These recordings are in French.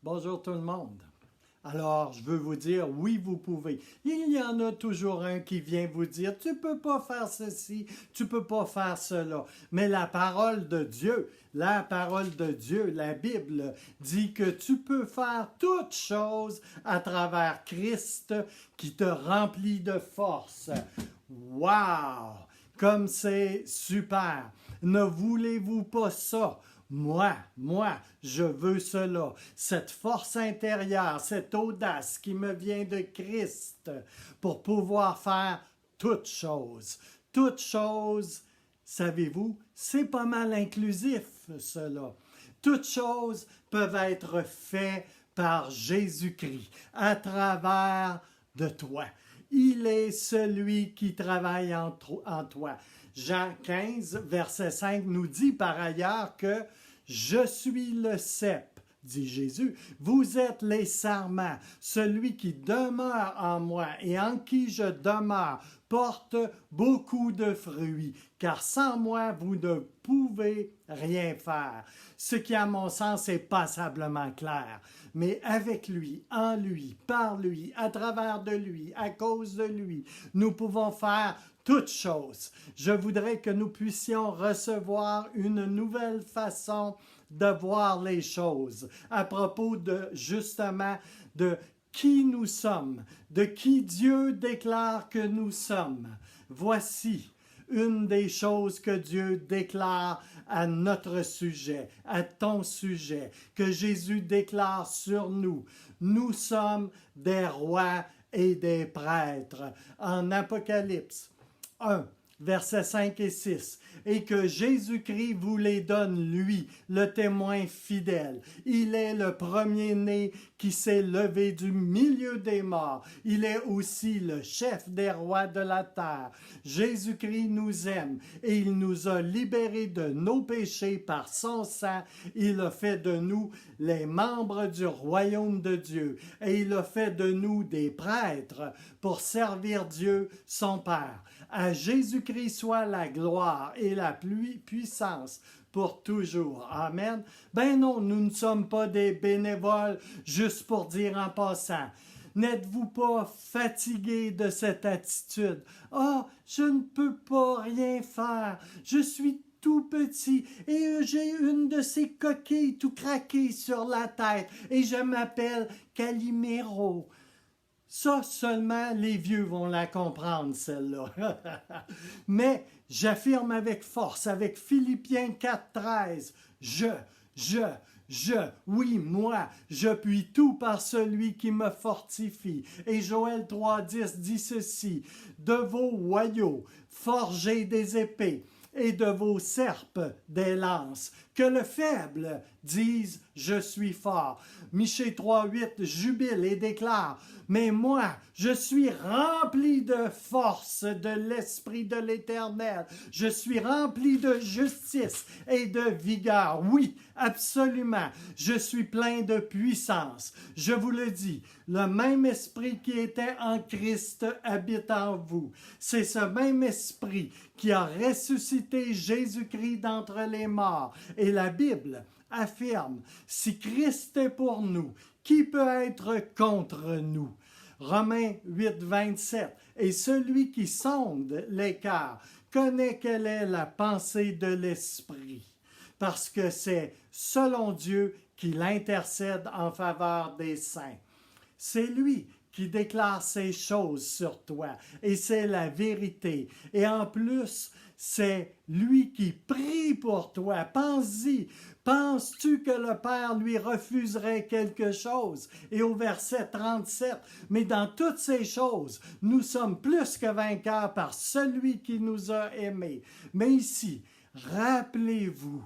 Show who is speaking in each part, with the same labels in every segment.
Speaker 1: Bonjour tout le monde. Alors, je veux vous dire, oui, vous pouvez. Il y en a toujours un qui vient vous dire, tu peux pas faire ceci, tu peux pas faire cela. Mais la parole de Dieu, la Bible dit que tu peux faire toutes choses à travers Christ qui te remplit de force. Wow! Comme c'est super! Ne voulez-vous pas ça? Moi, je veux cela, cette force intérieure, cette audace qui me vient de Christ pour pouvoir faire toutes choses. Toutes choses, savez-vous, c'est pas mal inclusif, cela. Toutes choses peuvent être faites par Jésus-Christ à travers de toi. Il est celui qui travaille en toi. Jean 15, verset 5 nous dit par ailleurs que « Je suis le cep », dit Jésus. « Vous êtes les sarments. Celui qui demeure en moi et en qui je demeure porte beaucoup de fruits, car sans moi, vous ne pouvez rien faire. » Ce qui, à mon sens, est passablement clair. Mais avec lui, en lui, par lui, à travers de lui, à cause de lui, nous pouvons faire toutes choses. Je voudrais que nous puissions recevoir une nouvelle façon de voir les choses à propos de, justement, de qui nous sommes, de qui Dieu déclare que nous sommes. Voici une des choses que Dieu déclare à notre sujet, à ton sujet, que Jésus déclare sur nous. Nous sommes des rois et des prêtres. En Apocalypse 1, versets 5 et 6, et que Jésus-Christ vous les donne, lui, le témoin fidèle. Il est le premier-né qui s'est levé du milieu des morts. Il est aussi le chef des rois de la terre. Jésus-Christ nous aime et il nous a libérés de nos péchés par son sang. Il a fait de nous les membres du royaume de Dieu et il a fait de nous des prêtres pour servir Dieu, son Père. À Jésus-Christ soit la gloire et la puissance pour toujours. Amen. Ben non, nous ne sommes pas des bénévoles juste pour dire en passant. N'êtes-vous pas fatigué de cette attitude? Ah, je ne peux pas rien faire. Je suis tout petit et j'ai une de ces coquilles tout craquées sur la tête et je m'appelle Calimero. Ça, seulement les vieux vont la comprendre, celle-là. Mais j'affirme avec force, avec Philippiens 4,13, oui, moi, je puis tout par celui qui me fortifie. Et Joël 3,10 dit ceci, de vos hoyaux, forgez des épées, et de vos serpes des lances. Que le faible dise « Je suis fort ». Michée 3,8 jubile et déclare « Mais moi, je suis rempli de force de l'Esprit de l'Éternel. Je suis rempli de justice et de vigueur. Oui, absolument. Je suis plein de puissance. Je vous le dis, le même Esprit qui était en Christ habite en vous. C'est ce même Esprit qui a ressuscité Jésus-Christ d'entre les morts. Et la Bible affirme, si Christ est pour nous, qui peut être contre nous? Romains 8, 27. Et celui qui sonde les cœurs connaît quelle est la pensée de l'Esprit, parce que c'est selon Dieu qu'il intercède en faveur des saints. C'est lui qui déclare ces choses sur toi, et c'est la vérité. Et en plus, c'est lui qui prie pour toi. Pense-y. Penses-tu que le Père lui refuserait quelque chose? Et au verset 37, mais dans toutes ces choses, nous sommes plus que vainqueurs par celui qui nous a aimés. Mais ici, rappelez-vous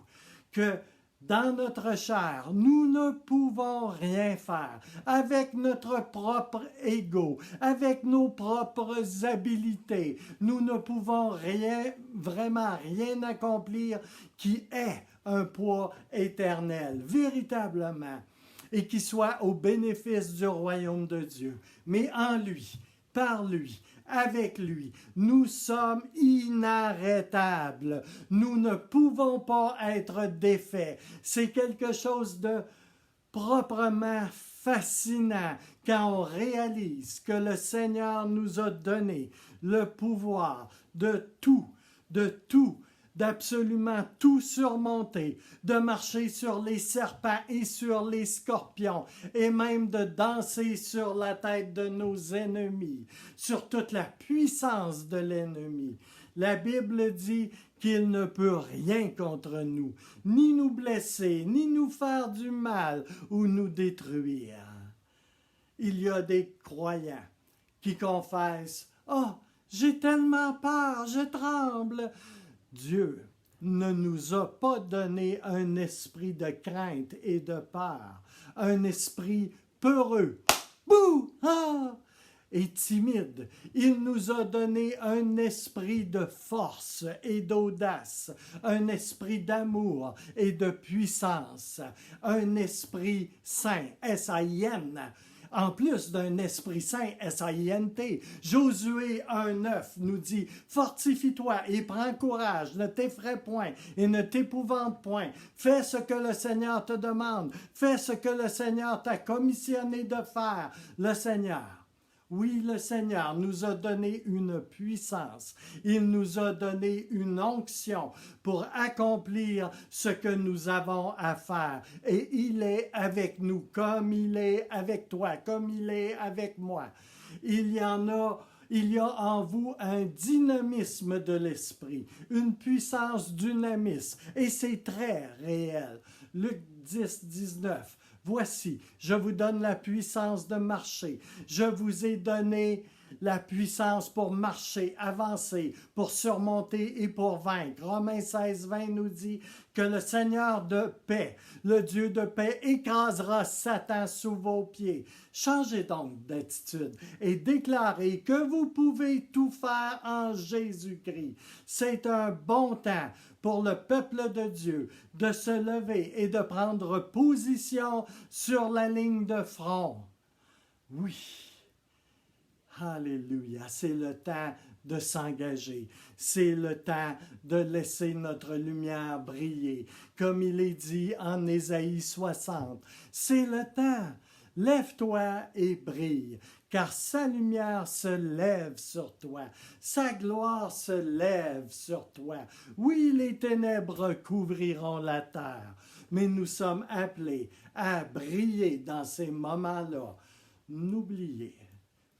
Speaker 1: que dans notre chair, nous ne pouvons rien faire avec notre propre ego, avec nos propres habiletés. Nous ne pouvons vraiment rien accomplir qui ait un poids éternel, véritablement, et qui soit au bénéfice du royaume de Dieu. Mais en lui, par lui, avec lui, nous sommes inarrêtables. Nous ne pouvons pas être défaits. C'est quelque chose de proprement fascinant quand on réalise que le Seigneur nous a donné le pouvoir d'absolument tout surmonter, de marcher sur les serpents et sur les scorpions, et même de danser sur la tête de nos ennemis, sur toute la puissance de l'ennemi. La Bible dit qu'il ne peut rien contre nous, ni nous blesser, ni nous faire du mal ou nous détruire. Il y a des croyants qui confessent « Oh, j'ai tellement peur, je tremble ». Dieu ne nous a pas donné un esprit de crainte et de peur, un esprit peureux, bouh, ah, et timide. Il nous a donné un esprit de force et d'audace, un esprit d'amour et de puissance, un esprit saint, S-A-I-N, en plus d'un esprit saint, S-A-I-N-T. Josué 1,9 nous dit « Fortifie-toi et prends courage, ne t'effraie point et ne t'épouvante point. Fais ce que le Seigneur te demande, fais ce que le Seigneur t'a commissionné de faire. » Le Seigneur, oui, le Seigneur nous a donné une puissance. Il nous a donné une onction pour accomplir ce que nous avons à faire. Et il est avec nous, comme il est avec toi, comme il est avec moi. Il y a en vous un dynamisme de l'esprit, une puissance dynamisme, et c'est très réel. Luc 10, 19. Voici, je vous donne la puissance de marcher. Je vous ai donné la puissance pour marcher, avancer, pour surmonter et pour vaincre. Romains 16, 20 nous dit que le Seigneur de paix, le Dieu de paix, écrasera Satan sous vos pieds. Changez donc d'attitude et déclarez que vous pouvez tout faire en Jésus-Christ. C'est un bon temps pour le peuple de Dieu de se lever et de prendre position sur la ligne de front. Oui. Alléluia, c'est le temps de s'engager, c'est le temps de laisser notre lumière briller, comme il est dit en Ésaïe 60. C'est le temps, lève-toi et brille, car sa lumière se lève sur toi, sa gloire se lève sur toi. Oui, les ténèbres couvriront la terre, mais nous sommes appelés à briller dans ces moments-là.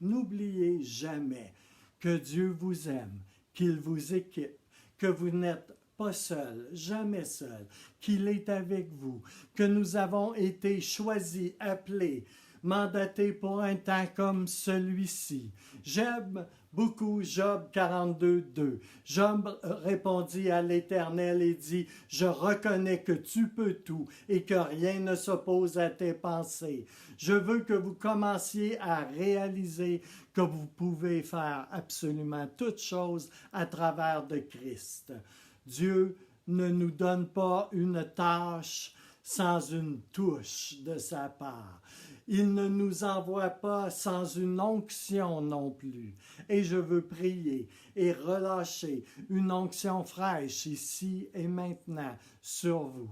Speaker 1: N'oubliez jamais que Dieu vous aime, qu'il vous équipe, que vous n'êtes pas seul, jamais seul, qu'il est avec vous, que nous avons été choisis, appelés, mandatés pour un temps comme celui-ci. J'aime beaucoup Job 42, 2. Job répondit à l'Éternel et dit « Je reconnais que tu peux tout et que rien ne s'oppose à tes pensées. Je veux que vous commenciez à réaliser que vous pouvez faire absolument toutes choses à travers de Christ. Dieu ne nous donne pas une tâche sans une touche de sa part. Il ne nous envoie pas sans une onction non plus. Et je veux prier et relâcher une onction fraîche ici et maintenant sur vous.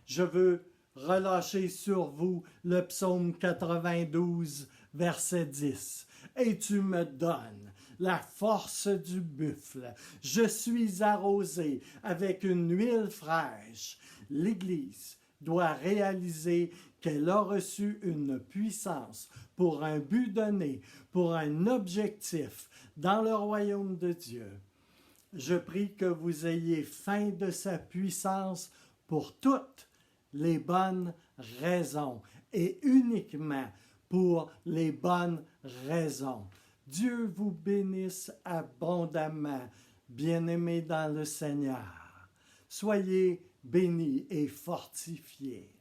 Speaker 1: Je veux relâcher sur vous le psaume 92, verset 10. Et tu me donnes la force du buffle. Je suis arrosé avec une huile fraîche. L'Église doit réaliser qu'elle a reçu une puissance pour un but donné, pour un objectif dans le royaume de Dieu. Je prie que vous ayez faim de sa puissance pour toutes les bonnes raisons et uniquement pour les bonnes raisons. Dieu vous bénisse abondamment, bien-aimés dans le Seigneur. Soyez bénis et fortifiés.